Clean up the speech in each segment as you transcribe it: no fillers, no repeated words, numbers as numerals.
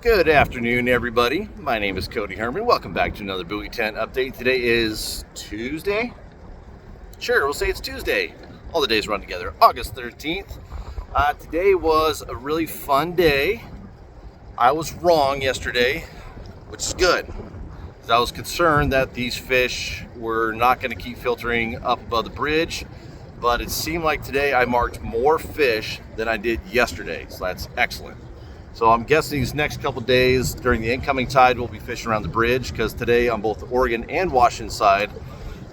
Good afternoon, everybody. My name is Cody Herman. Welcome back to another Buoy Tent update. Today is Tuesday? Sure, we'll say it's Tuesday. All the days run together. August 13th. Today was a really fun day. I was wrong yesterday, which is good. Because I was concerned that these fish were not going to keep filtering up above the bridge. But it seemed like today I marked more fish than I did yesterday. So that's excellent. So I'm guessing these next couple days during the incoming tide we'll be fishing around the bridge, because today on both the Oregon and Washington side,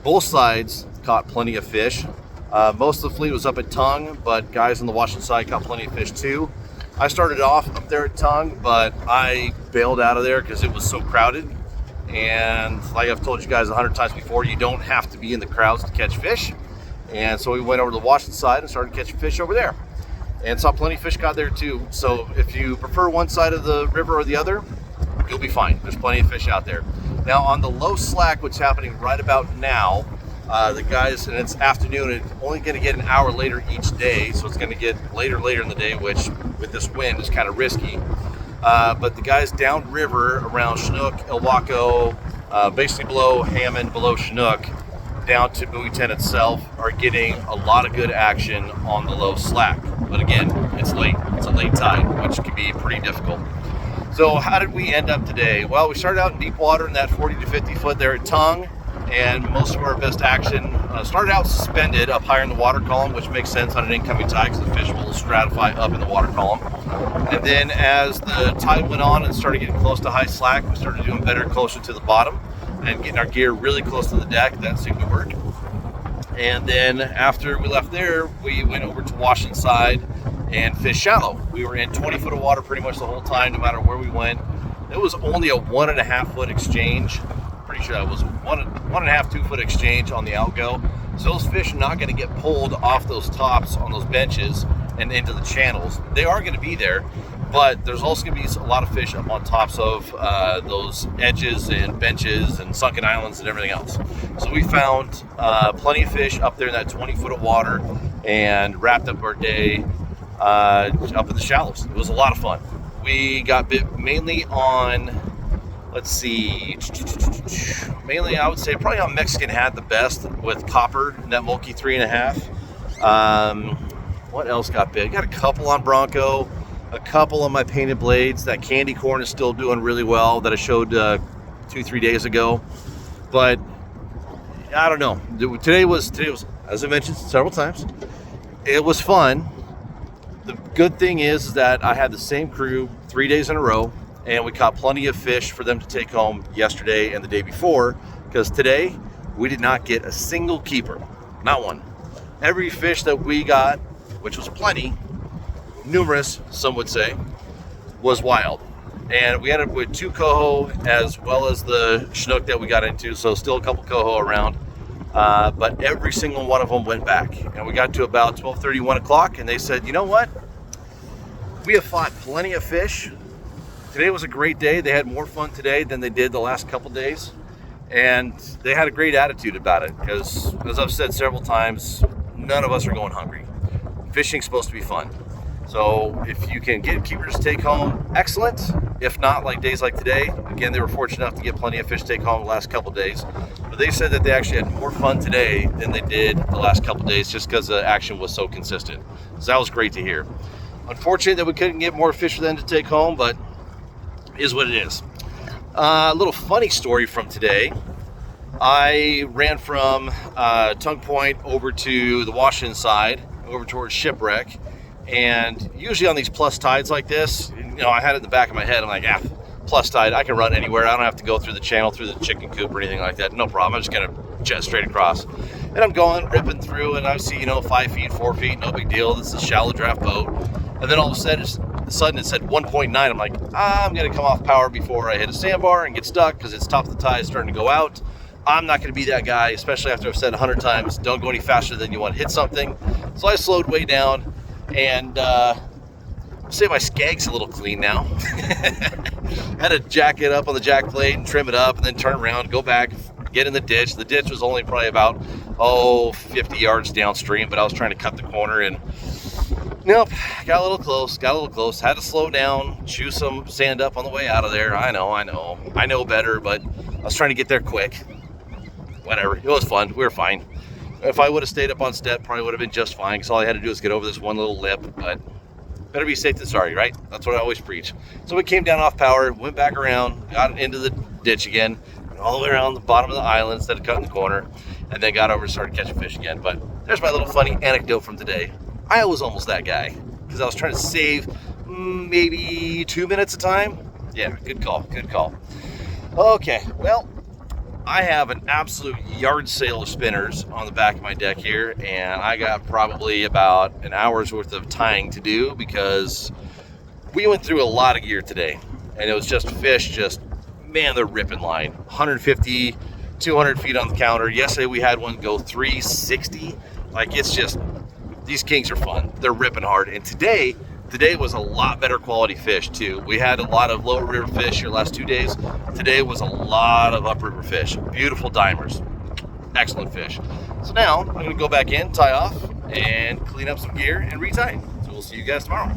both sides caught plenty of fish. Most of the fleet was up at Tongue, but guys on the Washington side caught plenty of fish too. I started off up there at Tongue, but I bailed out of there because it was so crowded. And like I've told you guys 100 times before, you don't have to be in the crowds to catch fish. And so we went over to the Washington side and started catching fish over there. And saw plenty of fish caught there too. So if you prefer one side of the river or the other, you'll be fine. There's plenty of fish out there. Now on the low slack, what's happening right about now, the guys, and it's afternoon, it's only going to get an hour later each day, so it's going to get later in the day, which with this wind is kind of risky. But the guys downriver around Chinook, Ilwaco, basically below Hammond, below Chinook, down to Buoy Tent itself, are getting a lot of good action on the low slack. But again, it's late. It's a late tide, which can be pretty difficult. So how did we end up today? Well, we started out in deep water in that 40 to 50 foot there at Tongue, and most of our best action started out suspended up higher in the water column, which makes sense on an incoming tide because the fish will stratify up in the water column. And then as the tide went on and started getting close to high slack, we started doing better closer to the bottom and getting our gear really close to the deck. That seemed to work. And then after we left there, we went over to Washington side and fished shallow. We were in 20 foot of water pretty much the whole time, no matter where we went. It was only a 1.5 foot exchange. Pretty sure that was 1.5, 2 foot exchange on the outgo. So those fish are not going to get pulled off those tops on those benches and into the channels. They are going to be there, but there's also going to be a lot of fish up on tops of those edges and benches and sunken islands and everything else. So we found plenty of fish up there in that 20 foot of water and wrapped up our day up in the shallows. It was a lot of fun. We got bit mainly on, let's see, mainly I would say probably on Mexican had the best with copper, that Mulkey 3.5. What else got bit? Got a couple on Bronco. A couple of my painted blades. That candy corn is still doing really well that I showed 2-3 days ago. But I don't know. Today was, as I mentioned several times, it was fun. The good thing is that I had the same crew 3 days in a row, and we caught plenty of fish for them to take home yesterday and the day before, because today we did not get a single keeper. Not one. Every fish that we got, which was plenty, numerous, some would say, was wild. And we ended up with 2 coho as well as the Chinook that we got into, so still a couple coho around. But every single one of them went back. And we got to about 12:30, 1 o'clock, and they said, you know what? We have fought plenty of fish. Today was a great day. They had more fun today than they did the last couple days. And they had a great attitude about it, because as I've said several times, none of us are going hungry. Fishing's supposed to be fun. So if you can get keepers to take home, excellent. If not, like days like today, again, they were fortunate enough to get plenty of fish to take home the last couple days. But they said that they actually had more fun today than they did the last couple days, just because the action was so consistent. So that was great to hear. Unfortunate that we couldn't get more fish for them to take home, but it is what it is. A little funny story from today. I ran from Tongue Point over to the Washington side, over towards Shipwreck. And usually on these plus tides like this, I had it in the back of my head. I'm like, plus tide, I can run anywhere. I don't have to go through the channel, through the chicken coop or anything like that. No problem. I'm just going to jet straight across. And I'm going, ripping through, and I see, 5 feet, 4 feet, no big deal. This is a shallow draft boat. And then all of a sudden it said 1.9. I'm like, I'm going to come off power before I hit a sandbar and get stuck, because it's top of the tide, starting to go out. I'm not going to be that guy, especially after I've said 100 times, don't go any faster than you want to hit something. So I slowed way down. And say my skag's a little clean now. Had to jack it up on the jack plate and trim it up, and then turn around, go back, get in the ditch. The ditch was only probably about 50 yards downstream, but I was trying to cut the corner, and Nope, got a little close, had to slow down, chew some sand up on the way out of there. I know better, but I was trying to get there quick. Whatever, it was fun, we were fine. If I would have stayed up on step, probably would have been just fine, because all I had to do was get over this one little lip, but better be safe than sorry, right? That's what I always preach. So we came down off power, went back around, got into the ditch again, all the way around the bottom of the island instead of cutting the corner, and then got over and started catching fish again. But there's my little funny anecdote from today. I was almost that guy, because I was trying to save maybe 2 minutes of time. Yeah, good call. Okay, well, I have an absolute yard sale of spinners on the back of my deck here, and I got probably about an hour's worth of tying to do, because we went through a lot of gear today, and it was just fish, man, they're ripping line. 150, 200 feet on the counter. Yesterday we had one go 360. Like, it's just, these kinks are fun. They're ripping hard. And today was a lot better quality fish too. We had a lot of lower river fish here last 2 days. Today was a lot of upriver fish. Beautiful dimers. Excellent fish. So now I'm gonna go back in, tie off, and clean up some gear and retie. So we'll see you guys tomorrow.